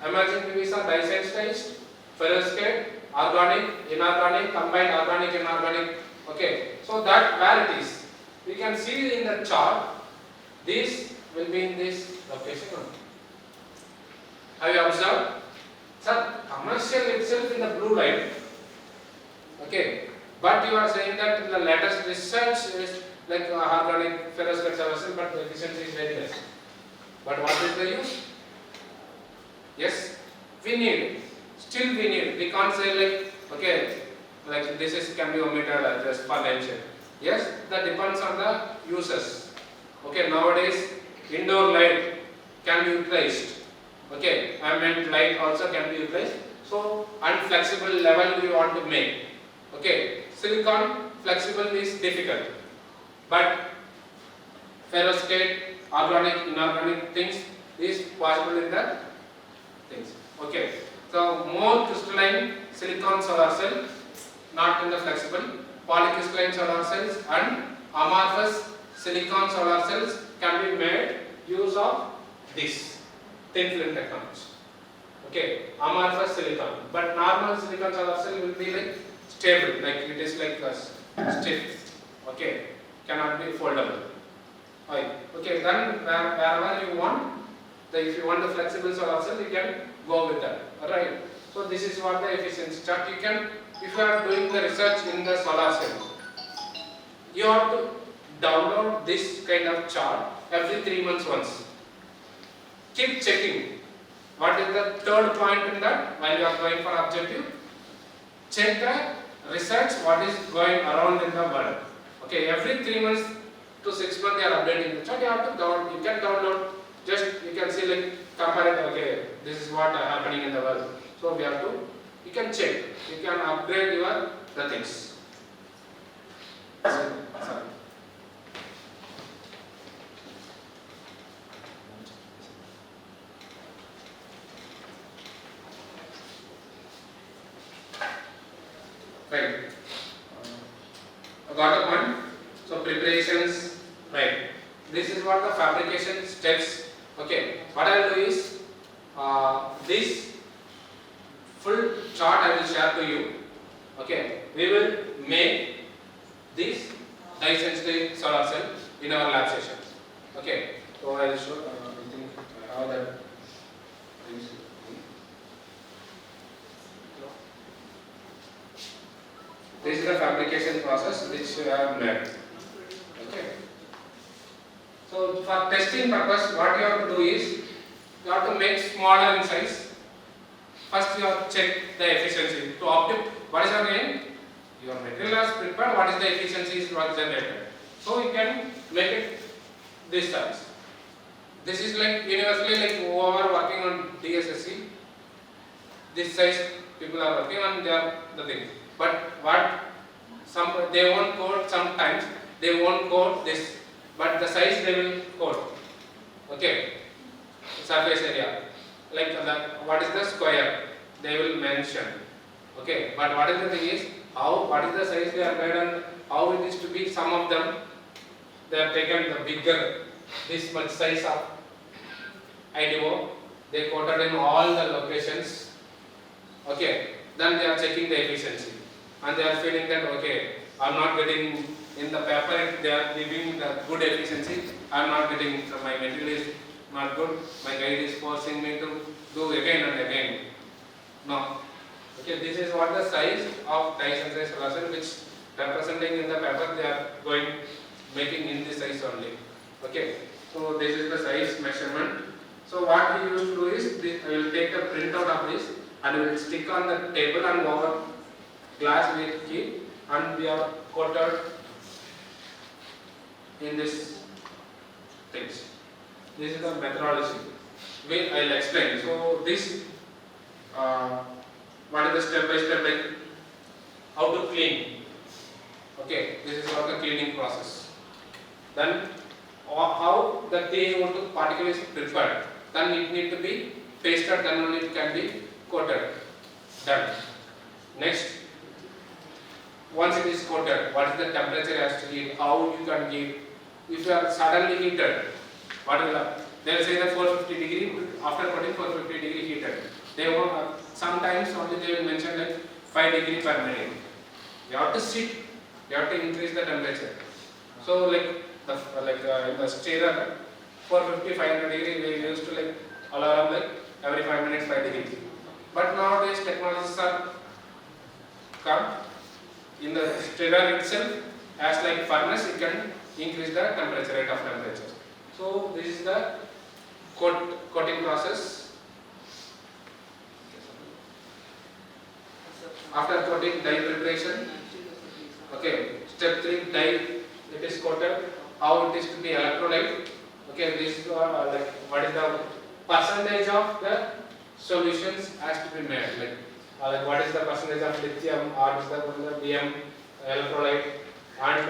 Emerging PVs are dye-sensitized, perovskite, organic, inorganic, combined organic, inorganic. Okay. So that where it is. We can see in the chart, this will be in this location. Have you observed? Sir, commercial itself in the blue line. Okay. But you are saying that the latest research is like organic perovskite solar cell, but the efficiency is very less. But what is the use? Yes, we need. Still we need. We can't say like, okay, like this is can be omitted just for mention. Yes, that depends on the uses. Okay, nowadays indoor light can be utilized. Okay, ambient light also can be utilized. So, unflexible level we want to make. Okay, silicon flexible is difficult, but perovskite, organic, inorganic things is possible in the things. Okay, so more crystalline silicon solar cell, not in the flexible. Polycrystalline solar cells and amorphous silicon solar cells can be made use of this thin film technology. Okay, amorphous silicon, but normal silicon solar cell will be like stable, like it is like stiff. Okay, cannot be foldable. Okay, then wherever you want, if you want the flexible solar cell, you can go with that. Alright. So this is what the efficiency chart. You can, if you are doing the research in the solar cell, you have to download this kind of chart every 3 months once. Keep checking. What is the third point in that while you are going for objective? Check the research what is going around in the world. Okay, every 3 months to 6 months they are updating the chart. You have to download. You can download. Just you can see like compare it. Okay, this is what happening in the world. So we have to. You can check. You can upgrade your the things. Sorry. Right. Got a point? So preparations, right. This is what the fabrication steps. Okay. What I will do is this full chart I will share to you. Okay. We will make this dye-sensitized solar cell in our lab sessions. Okay. So I will show. I think I have that. This is the fabrication process which we have made. Okay. So for testing purpose, what you have to do is, you have to make smaller in size. First you have to check the efficiency. To optimize, what is your aim? Your material is prepared, what is the efficiencies was generated. So you can make it this size. This is like universally, like whoever working on DSSC, this size people are working on their the thing. But what they won't code, sometimes they won't code this, but the size they will code. Okay, surface area, like what is the square they will mention. Okay, but what is the thing is, how, what is the size they are made and how it is to be. Some of them they have taken the bigger, this much size of IDO, they quoted in all the locations. Okay, then they are checking the efficiency and they are feeling that okay, I am not getting in the paper, they are giving the good efficiency, I am not getting, so my material is not good, my guide is forcing me to do again and again. No. Okay, this is what the size of dye-sensitized solution which representing in the paper they are going making in this size only. Okay, so this is the size measurement. So what we used to do is, I will take the printout of this and we will stick on the table and over glass we keep and we have coated in this things. This is the methodology. I will explain. So this, what is the step by step, like how to clean. Okay, this is what the cleaning process. Then how the T2 particle is prepared. Then it need to be pasted, then only it can be coated. Done. Next, once it is coated, what is the temperature has to heat, how you can heat. If you are suddenly heated, what will happen? They will say that 450 degree, after coating 450 degree heated. They will, sometimes only they will mention like 5 degree per minute. You have to sit, you have to increase the temperature. So like in the stirrer, 450, 500 degree, we used to like alarm like every 5 minutes 5 degrees. But nowadays technologies are come. In the stirrer itself, as like furnace, it can increase the temperature, rate of temperature. So this is the coating process. After coating, dye preparation. Okay, step 3, dye, it is coated. How it is to be electrolyte. Okay, this is like what is the percentage of the solutions has to be made. Like what is the percentage of lithium, or is the VM electrolyte, and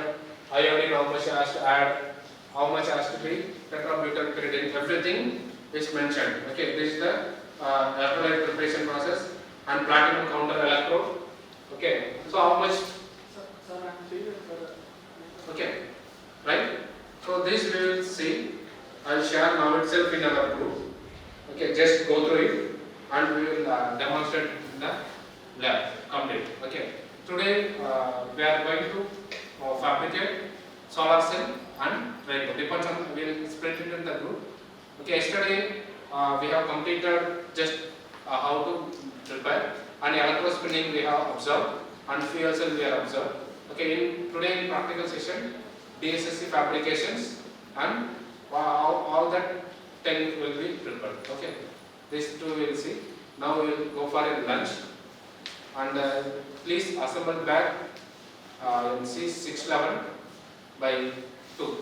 iodine, how much has to add, how much has to be tetrabutyl pyridine, everything is mentioned. Okay, this is the electrolyte preparation process and platinum counter electrode. Okay, so how much? Okay, right? So this we will see. I will share now itself in our group. Okay, just go through it and we will demonstrate in the lab complete. Okay, today we are going to fabricate solar cell and rainbow. Depends on, we will split it in the group. Okay, yesterday we have completed just how to prepare, and electrospinning we have observed and fuel cell we have observed. Okay, today in practical session, DSSC fabrications and how that tank will be prepared. Okay, these two we will see. Now we will go for a lunch, and please assemble back in C611 by 2.